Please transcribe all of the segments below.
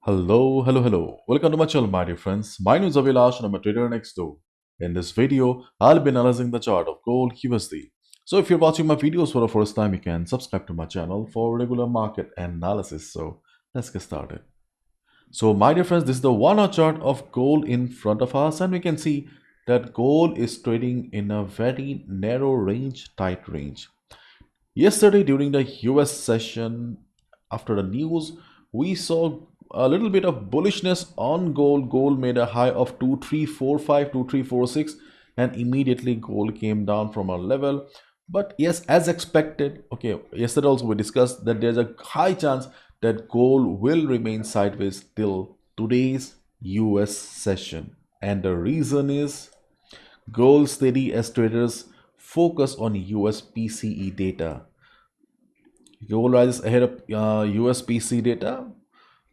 Hello. Welcome to my channel, my dear friends. My name is Avilash and I'm a trader next door. In this video, I'll be analyzing the chart of gold USD. So if you're watching my videos for the first time, you can subscribe to my channel for regular market analysis. So let's get started. So my dear friends, this is the 1 hour chart of gold in front of us, and we can see that gold is trading in a very narrow range, tight range. Yesterday, during the US session, after the news, we saw a little bit of bullishness on gold. Gold made a high of 2345, 2346, and immediately gold came down from a level. But yes, as expected, okay, yesterday also we discussed that there's a high chance that gold will remain sideways till today's US session. And the reason is gold steady as traders focus on US PCE data. Gold rises ahead of US PC data.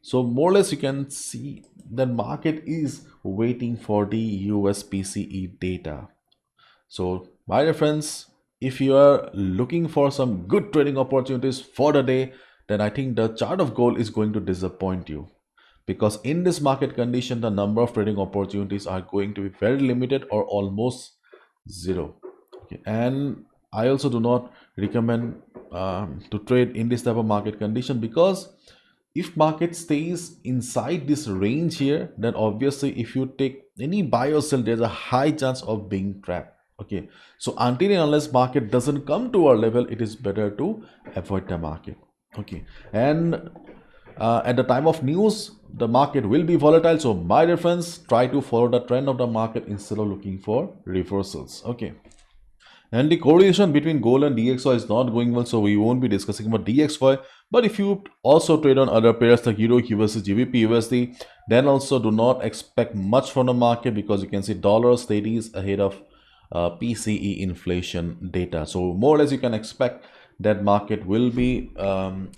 So more or less you can see that market is waiting for the US PCE data. So my dear friends, if you are looking for some good trading opportunities for the day, then I think the chart of gold is going to disappoint you. Because in this market condition, the number of trading opportunities are going to be very limited or almost zero. Okay. And I also do not recommend to trade in this type of market condition, because if market stays inside this range here, then obviously if you take any buy or sell, there's a high chance of being trapped. Okay, so until and unless market doesn't come to our level, it is better to avoid the market. Okay, and at the time of news, the market will be volatile. So my dear friends, try to follow the trend of the market instead of looking for reversals. Okay. And the correlation between gold and DXY is not going well, so we won't be discussing about DXY. But if you also trade on other pairs like Euro, USD, GBP, USD, then also do not expect much from the market, because you can see dollar steadies ahead of PCE inflation data. So more or less you can expect that market will be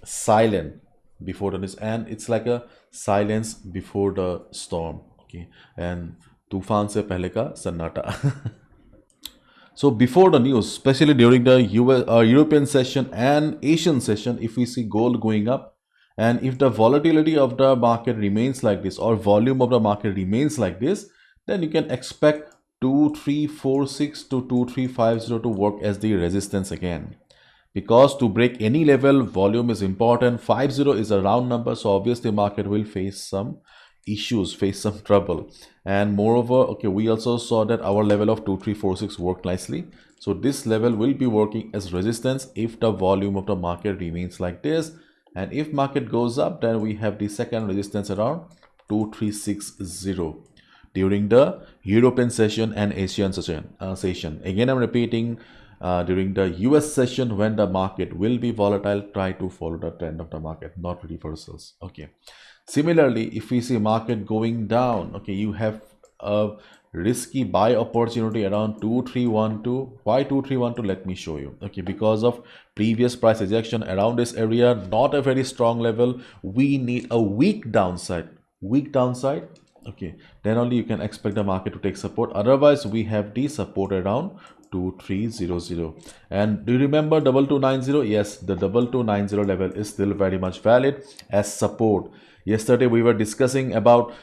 silent before the news, and it's like a silence before the storm. Okay, and तूफान से पहले का सन्नाटा. So before the news, especially during the European session and Asian session, if we see gold going up, and if the volatility of the market remains like this, or volume of the market remains like this, then you can expect 2346 to 2350 to work as the resistance again. Because to break any level, volume is important. 50 is a round number, so obviously market will face some issues, face some trouble. And moreover, okay, we also saw that our level of 2346 worked nicely. So this level will be working as resistance if the volume of the market remains like this. And if market goes up, then we have the second resistance around 2360 during the European session and Asian session. Again, I'm repeating, during the US session, when the market will be volatile, try to follow the trend of the market, not reversals. Okay. Similarly, if we see market going down, okay, you have a risky buy opportunity around 2312. Why 2312? Let me show you. Okay, because of previous price rejection around this area, not a very strong level. We need a weak downside. Okay, then only you can expect the market to take support. Otherwise, we have the support around 2300. And do you remember 2290? Yes, the 2290 level is still very much valid as support. Yesterday we were discussing about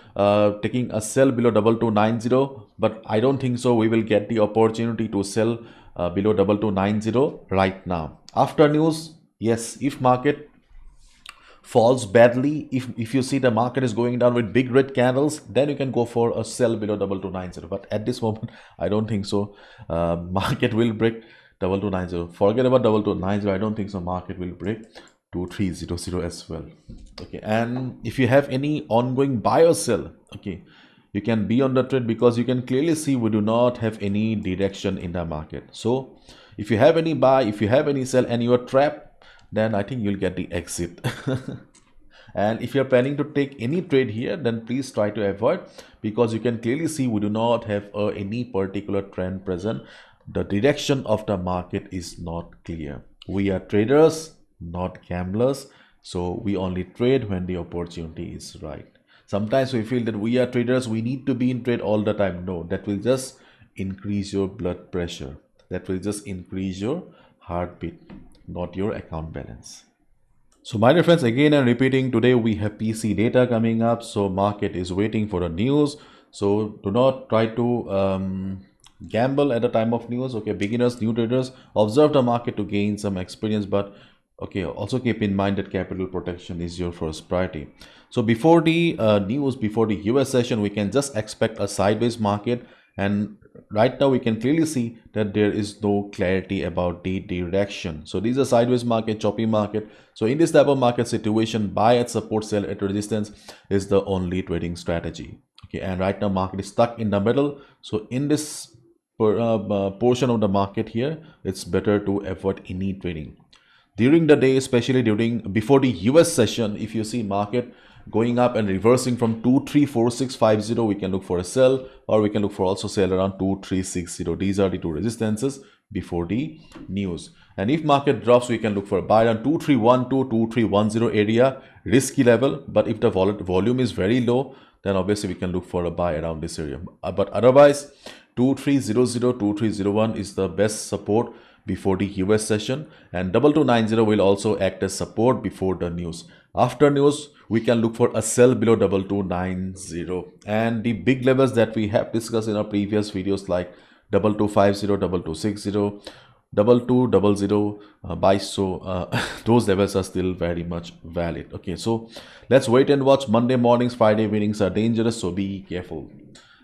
taking a sell below 2290, but I don't think so we will get the opportunity to sell below 2290 right now. After news, yes, if market falls badly, if you see the market is going down with big red candles, then you can go for a sell below 2290. But at this moment, I don't think so market will break 2290. Forget about 2290. I don't think so market will break 2300 as well. Okay, and if you have any ongoing buy or sell, okay, you can be on the trade, because you can clearly see we do not have any direction in the market. So if you have any buy, if you have any sell, and you are trapped, then I think you'll get the exit. And if you're planning to take any trade here, then please try to avoid, because you can clearly see we do not have any particular trend present. The direction of the market is not clear. We are traders, not gamblers, so we only trade when the opportunity is right. Sometimes we feel that we are traders, we need to be in trade all the time. No, that will just increase your blood pressure, that will just increase your heartbeat, not your account balance. So my dear friends, again I'm repeating, today we have PC data coming up. So market is waiting for the news. So do not try to gamble at the time of news. Okay, beginners, new traders, observe the market to gain some experience. But okay, also keep in mind that capital protection is your first priority. So before the news, before the US session, we can just expect a sideways market. And right now we can clearly see that there is no clarity about the direction. So this is a sideways market, choppy market. So in this type of market situation, buy at support, sell at resistance is the only trading strategy. Okay, and right now market is stuck in the middle. So in this portion of the market here, it's better to avoid any trading during the day, especially during before the US session. If you see market going up and reversing from 234650, we can look for a sell, or we can look for also sell around 2360. These are the two resistances before the news. And if market drops, we can look for a buy around 2312, 2310 area, risky level. But if the volume is very low, then obviously we can look for a buy around this area. But otherwise, 2300, 2301 is the best support before the US session, and 2290 will also act as support before the news. After news, we can look for a sell below 2290, and the big levels that we have discussed in our previous videos like 2250, 2260, 2200 buy. So those levels are still very much valid. Okay, so let's wait and watch. Monday mornings, Friday evenings are dangerous, so be careful.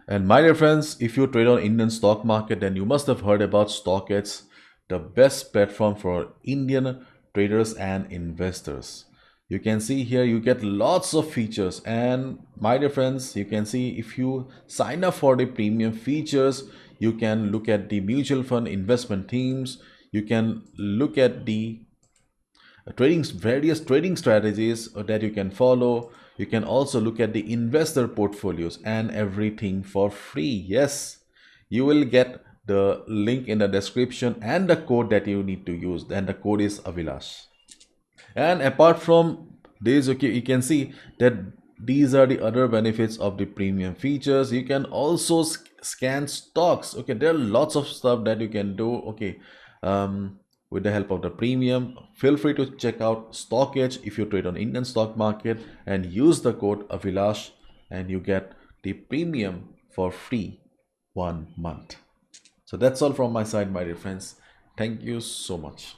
And my dear friends, if you trade on Indian stock market, then you must have heard about StockEdge, the best platform for Indian traders and investors. You can see here you get lots of features, and my dear friends, you can see if you sign up for the premium features, you can look at the mutual fund investment themes, you can look at the various trading strategies that you can follow. You can also look at the investor portfolios and everything for free. Yes, you will get the link in the description and the code that you need to use, and the code is Avilash. And apart from this, okay, you can see that these are the other benefits of the premium features. You can also scan stocks. Okay, there are lots of stuff that you can do. Okay, with the help of the premium, feel free to check out StockEdge if you trade on Indian stock market, and use the code Avilash, and you get the premium for free 1 month. So that's all from my side, my dear friends. Thank you so much.